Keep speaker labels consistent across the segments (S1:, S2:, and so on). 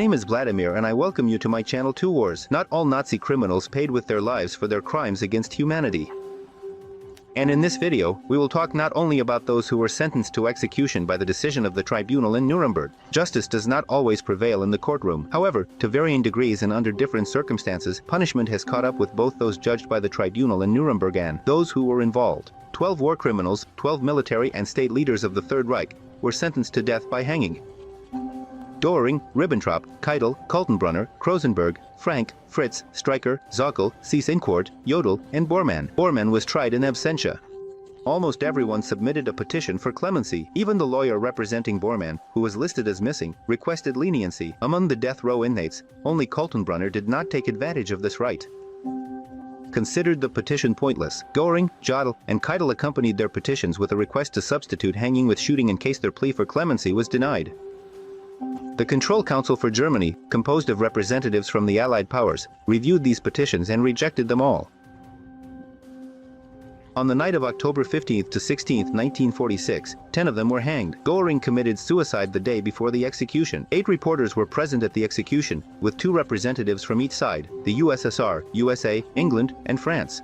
S1: My name is Vladimir and I welcome you to my channel 2 Wars. Not all Nazi criminals paid with their lives for their crimes against humanity. And in this video, we will talk not only about those who were sentenced to execution by the decision of the tribunal in Nuremberg. Justice does not always prevail in the courtroom. However, to varying degrees and under different circumstances, punishment has caught up with both those judged by the tribunal in Nuremberg and those who were involved. 12 war criminals, 12 military and state leaders of the Third Reich, were sentenced to death by hanging. Göring, Ribbentrop, Keitel, Kaltenbrunner, Rosenberg, Frank, Fritz, Streicher, Zockel, Seyss-Inquart, Jodl, and Bormann. Bormann was tried in absentia. Almost everyone submitted a petition for clemency. Even the lawyer representing Bormann, who was listed as missing, requested leniency. Among the death row inmates, only Kaltenbrunner did not take advantage of this right. Considered the petition pointless, Göring, Jodl, and Keitel accompanied their petitions with a request to substitute hanging with shooting in case their plea for clemency was denied. The Control Council for Germany, composed of representatives from the Allied powers, reviewed these petitions and rejected them all. On the night of October 15th to 16th, 1946, 10 of them were hanged. Göring committed suicide the day before the execution. 8 reporters were present at the execution, with 2 representatives from each side, the USSR, USA, England, and France.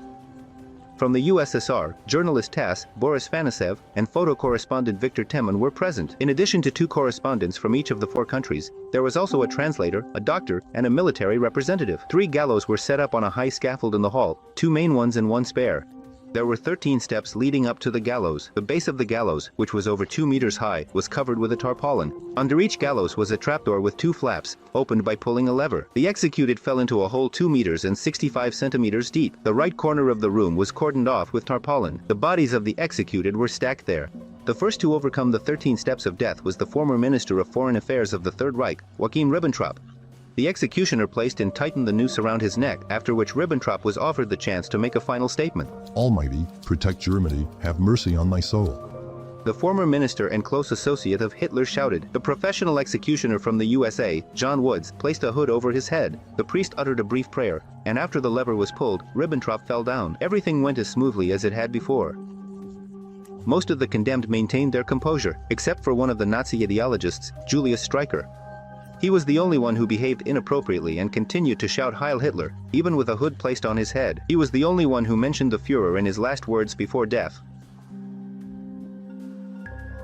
S1: From the USSR, journalist Tass, Boris Fanasev, and photo correspondent Victor Temin were present. In addition to 2 correspondents from each of the 4 countries, there was also a translator, a doctor, and a military representative. 3 gallows were set up on a high scaffold in the hall, 2 main ones and 1 spare. There were 13 steps leading up to the gallows. The base of the gallows, which was over 2 meters high, was covered with a tarpaulin. Under each gallows was a trapdoor with 2 flaps, opened by pulling a lever. The executed fell into a hole 2 meters and 65 centimeters deep. The right corner of the room was cordoned off with tarpaulin. The bodies of the executed were stacked there. The first to overcome the 13 steps of death was the former Minister of Foreign Affairs of the Third Reich, Joachim Ribbentrop. The executioner placed and tightened the noose around his neck, after which Ribbentrop was offered the chance to make a final statement.
S2: Almighty, protect Germany, have mercy on my soul.
S1: The former minister and close associate of Hitler shouted. The professional executioner from the USA, John Woods, placed a hood over his head. The priest uttered a brief prayer, and after the lever was pulled, Ribbentrop fell down. Everything went as smoothly as it had before. Most of the condemned maintained their composure, except for one of the Nazi ideologists, Julius Streicher. He was the only one who behaved inappropriately and continued to shout Heil Hitler, even with a hood placed on his head. He was the only one who mentioned the Führer in his last words before death.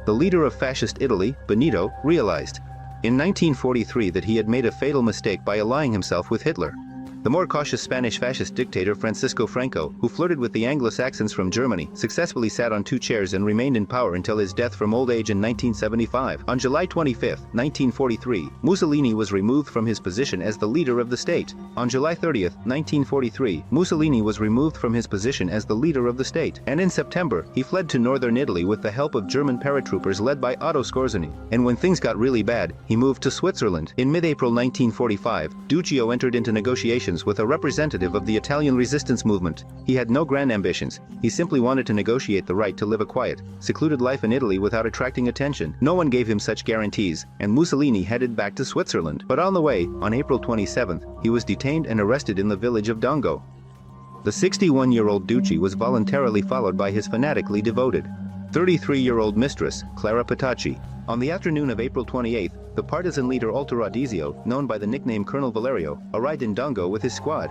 S1: The leader of fascist Italy, Benito, realized in 1943 that he had made a fatal mistake by allying himself with Hitler. The more cautious Spanish fascist dictator Francisco Franco, who flirted with the Anglo-Saxons from Germany, successfully sat on 2 chairs and remained in power until his death from old age in 1975. On July 25, 1943, Mussolini was removed from his position as the leader of the state. On July 30, 1943, Mussolini was removed from his position as the leader of the state. And in September, he fled to northern Italy with the help of German paratroopers led by Otto Skorzeny. And when things got really bad, he moved to Switzerland. In mid-April 1945, Duccio entered into negotiations with a representative of the Italian resistance movement. He had no grand ambitions. He simply wanted to negotiate the right to live a quiet, secluded life in Italy without attracting attention. No one gave him such guarantees, and Mussolini headed back to Switzerland. But on the way, on April 27th, he was detained and arrested in the village of Dongo. The 61-year-old Ducci was voluntarily followed by his fanatically devoted 33-year-old mistress, Clara Petacci. On the afternoon of April 28th, the partisan leader Alto Audizio, known by the nickname Colonel Valerio, arrived in Dongo with his squad.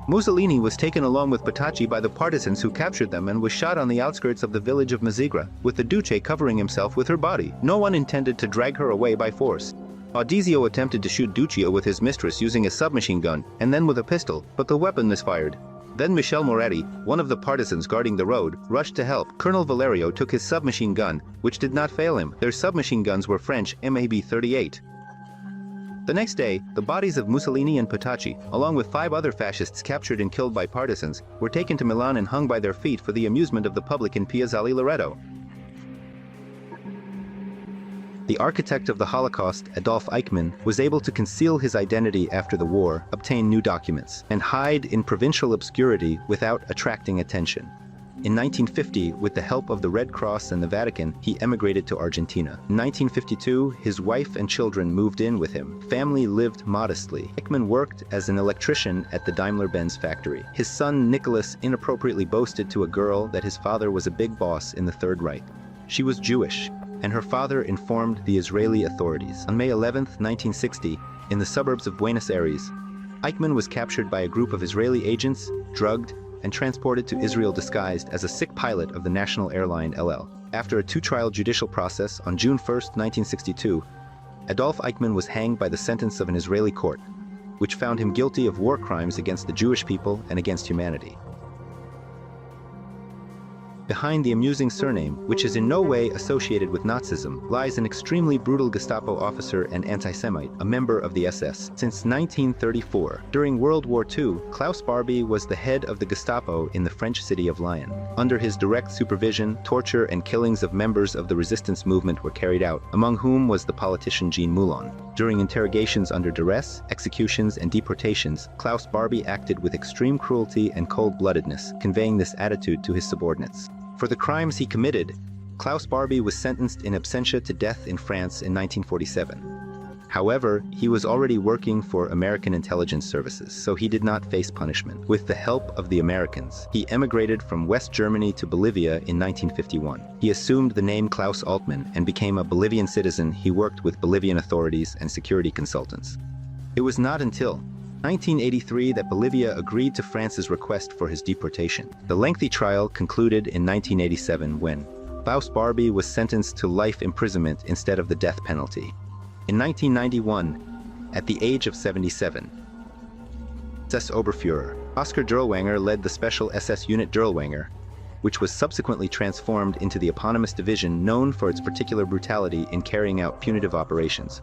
S1: Mussolini was taken along with Petacci by the partisans who captured them and was shot on the outskirts of the village of Mazigra, with the Duce covering himself with her body. No one intended to drag her away by force. Audizio attempted to shoot Duccio with his mistress using a submachine gun, and then with a pistol, but the weapon misfired. Then Michel Moretti, one of the partisans guarding the road, rushed to help. Colonel Valerio took his submachine gun, which did not fail him. Their submachine guns were French MAB-38. The next day, the bodies of Mussolini and Petacci, along with 5 other fascists captured and killed by partisans, were taken to Milan and hung by their feet for the amusement of the public in Piazzale Loreto. The architect of the Holocaust, Adolf Eichmann, was able to conceal his identity after the war, obtain new documents, and hide in provincial obscurity without attracting attention. In 1950, with the help of the Red Cross and the Vatican, he emigrated to Argentina. In 1952, his wife and children moved in with him. Family lived modestly. Eichmann worked as an electrician at the Daimler-Benz factory. His son, Nicholas, inappropriately boasted to a girl that his father was a big boss in the Third Reich. She was Jewish, and her father informed the Israeli authorities. On May 11, 1960, in the suburbs of Buenos Aires. Eichmann was captured by a group of Israeli agents, drugged, and transported to Israel disguised as a sick pilot of the national airline LL. After a two-trial judicial process on June 1, 1962, Adolf Eichmann was hanged by the sentence of an Israeli court, which found him guilty of war crimes against the Jewish people and against humanity. Behind the amusing surname, which is in no way associated with Nazism, lies an extremely brutal Gestapo officer and anti-Semite, a member of the SS. Since 1934, during World War II, Klaus Barbie was the head of the Gestapo in the French city of Lyon. Under his direct supervision, torture and killings of members of the resistance movement were carried out, among whom was the politician Jean Moulin. During interrogations under duress, executions, and deportations, Klaus Barbie acted with extreme cruelty and cold-bloodedness, conveying this attitude to his subordinates. For the crimes he committed, Klaus Barbie was sentenced in absentia to death in France in 1947. However, he was already working for American intelligence services, so he did not face punishment. With the help of the Americans, he emigrated from West Germany to Bolivia in 1951. He assumed the name Klaus Altmann and became a Bolivian citizen. He worked with Bolivian authorities and security consultants. It was not until 1983 that Bolivia agreed to France's request for his deportation. The lengthy trial concluded in 1987 when Klaus Barbie was sentenced to life imprisonment instead of the death penalty. In 1991, at the age of 77, SS Oberfuhrer Oskar Dirlewanger led the special SS unit Dirlewanger, which was subsequently transformed into the eponymous division known for its particular brutality in carrying out punitive operations.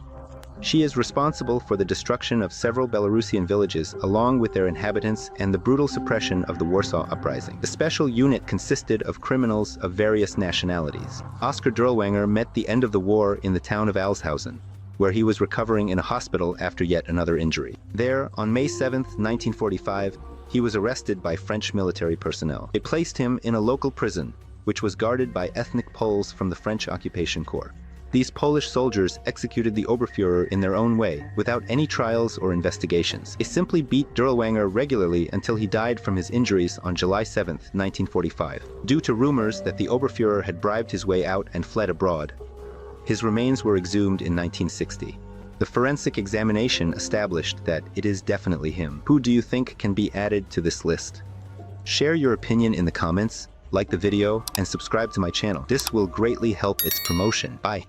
S1: She is responsible for the destruction of several Belarusian villages along with their inhabitants and the brutal suppression of the Warsaw Uprising. The special unit consisted of criminals of various nationalities. Oskar Dirlewanger met the end of the war in the town of Alshausen, where he was recovering in a hospital after yet another injury. There, on May 7, 1945, he was arrested by French military personnel. They placed him in a local prison, which was guarded by ethnic Poles from the French occupation corps. These Polish soldiers executed the Oberfuhrer in their own way, without any trials or investigations. They simply beat Dirlewanger regularly until he died from his injuries on July 7, 1945. Due to rumors that the Oberfuhrer had bribed his way out and fled abroad, his remains were exhumed in 1960. The forensic examination established that it is definitely him. Who do you think can be added to this list? Share your opinion in the comments, like the video, and subscribe to my channel. This will greatly help its promotion. Bye.